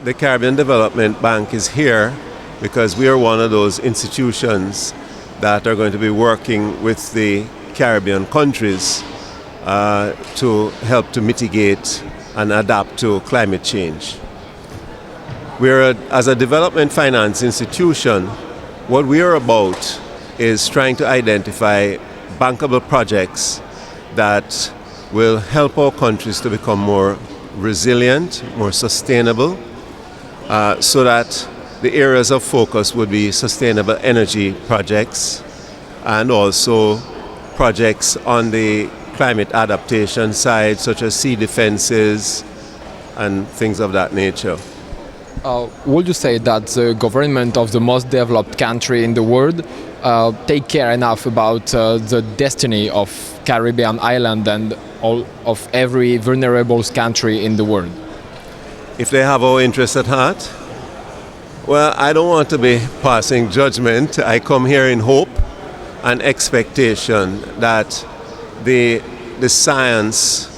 the Caribbean Development Bank is here because we are one of those institutions that are going to be working with the Caribbean countries to help to mitigate and adapt to climate change. As a development finance institution, what we are about is trying to identify bankable projects that will help our countries to become more resilient, more sustainable, so that the areas of focus would be sustainable energy projects and also projects on the climate adaptation side, such as sea defenses and things of that nature. Would you say that the government of the most developed country in the world take care enough about the destiny of Caribbean island and all of every vulnerable country in the world? If they have our interests at heart? Well, I don't want to be passing judgment. I come here in hope and expectation that the science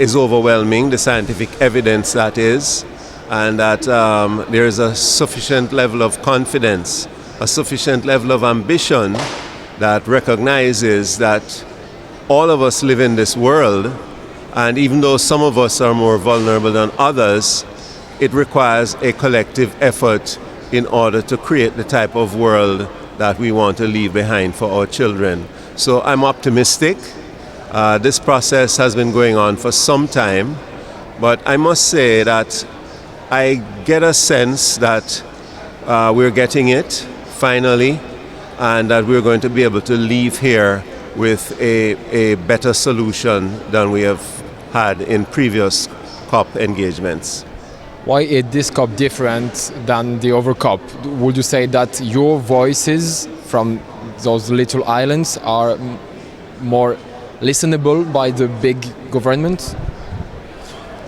is overwhelming, the scientific evidence that is, and that there is a sufficient level of confidence, a sufficient level of ambition that recognizes that all of us live in this world, and even though some of us are more vulnerable than others, it requires a collective effort in order to create the type of world that we want to leave behind for our children. So I'm optimistic. This process has been going on for some time, but I must say that I get a sense that we're getting it finally, and that we're going to be able to leave here with a better solution than we have had in previous COP engagements. Why is this COP different than the other COP? Would you say that your voices from those little islands are more listenable by the big government?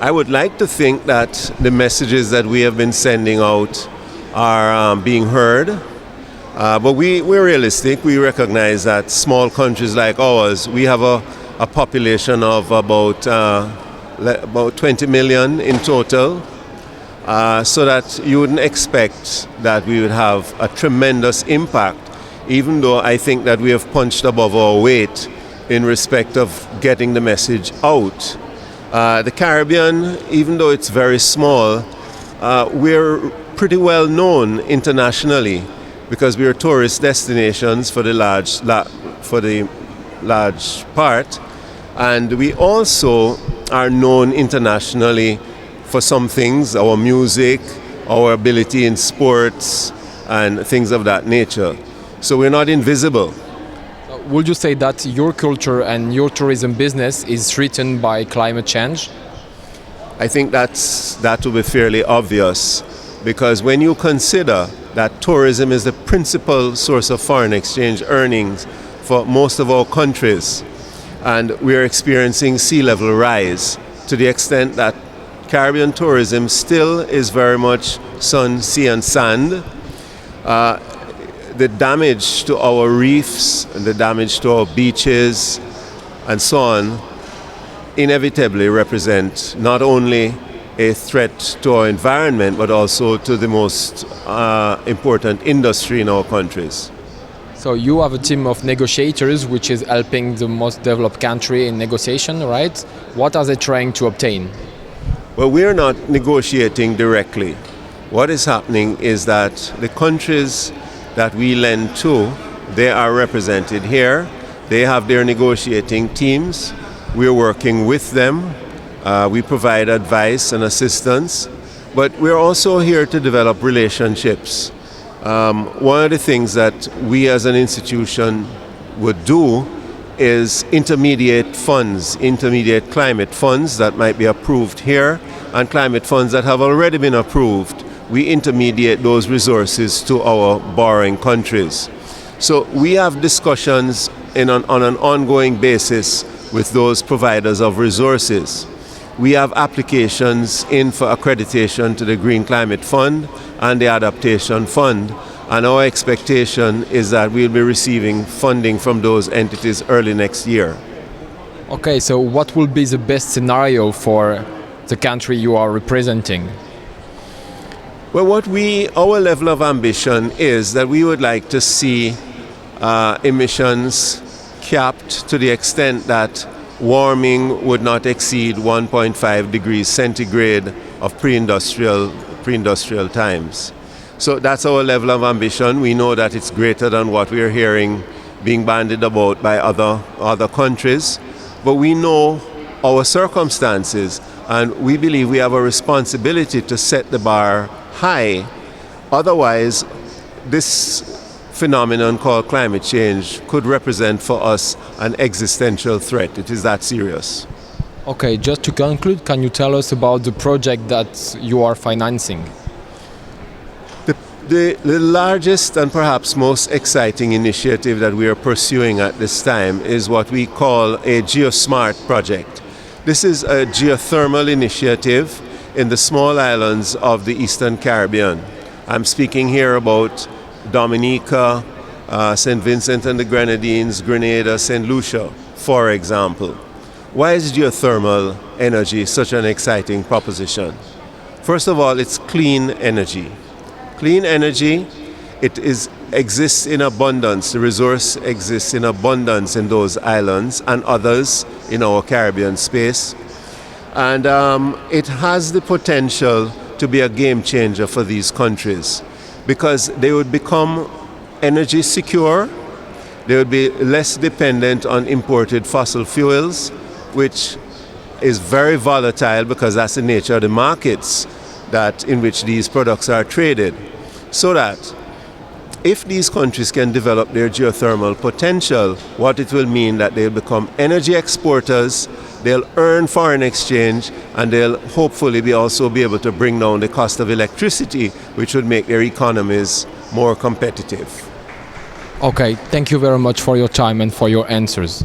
I would like to think that the messages that we have been sending out are being heard, but we're realistic. We recognize that small countries like ours, we have a population of about 20 million in total, so that you wouldn't expect that we would have a tremendous impact, even though I think that we have punched above our weight in respect of getting the message out. The Caribbean, even though it's very small, we're pretty well known internationally because we are tourist destinations for the large part, and we also are known internationally for some things, our music, our ability in sports, and things of that nature. So we're not invisible. Would you say that your culture and your tourism business is threatened by climate change? I think that will be fairly obvious, because when you consider that tourism is the principal source of foreign exchange earnings for most of our countries, and we are experiencing sea level rise to the extent that Caribbean tourism still is very much sun, sea and sand, the damage to our reefs, the damage to our beaches, and so on, inevitably represent not only a threat to our environment, but also to the most important industry in our countries. So you have a team of negotiators which is helping the most developed country in negotiation, right? What are they trying to obtain? Well, we are not negotiating directly. What is happening is that the countries that we lend to, they are represented here. They have their negotiating teams. We're working with them. We provide advice and assistance, but we're also here to develop relationships. One of the things that we as an institution would do is intermediate funds, intermediate climate funds that might be approved here, and climate funds that have already been approved. We intermediate those resources to our borrowing countries. So we have discussions on an ongoing basis with those providers of resources. We have applications in for accreditation to the Green Climate Fund and the Adaptation Fund, and our expectation is that we'll be receiving funding from those entities early next year. Okay, so what will be the best scenario for the country you are representing? Well, our level of ambition is that we would like to see emissions capped to the extent that warming would not exceed 1.5 degrees centigrade of pre-industrial times. So that's our level of ambition. We know that it's greater than what we are hearing being bandied about by other countries, but we know our circumstances, and we believe we have a responsibility to set the bar high. Otherwise, this phenomenon called climate change could represent for us an existential threat. It is that serious. Okay, just to conclude, can you tell us about the project that you are financing? The largest and perhaps most exciting initiative that we are pursuing at this time is what we call a GeoSmart project. This is a geothermal initiative in the small islands of the Eastern Caribbean. I'm speaking here about Dominica, St. Vincent and the Grenadines, Grenada, St. Lucia, for example. Why is geothermal energy such an exciting proposition? First of all, it's clean energy. Clean energy, exists in abundance. The resource exists in abundance in those islands and others in our Caribbean space. And it has the potential to be a game changer for these countries because they would become energy secure, they would be less dependent on imported fossil fuels, which is very volatile because that's the nature of the markets in which these products are traded. So that if these countries can develop their geothermal potential, what it will mean that they'll become energy exporters, they'll earn foreign exchange, and they'll hopefully also be able to bring down the cost of electricity, which would make their economies more competitive. Okay, thank you very much for your time and for your answers.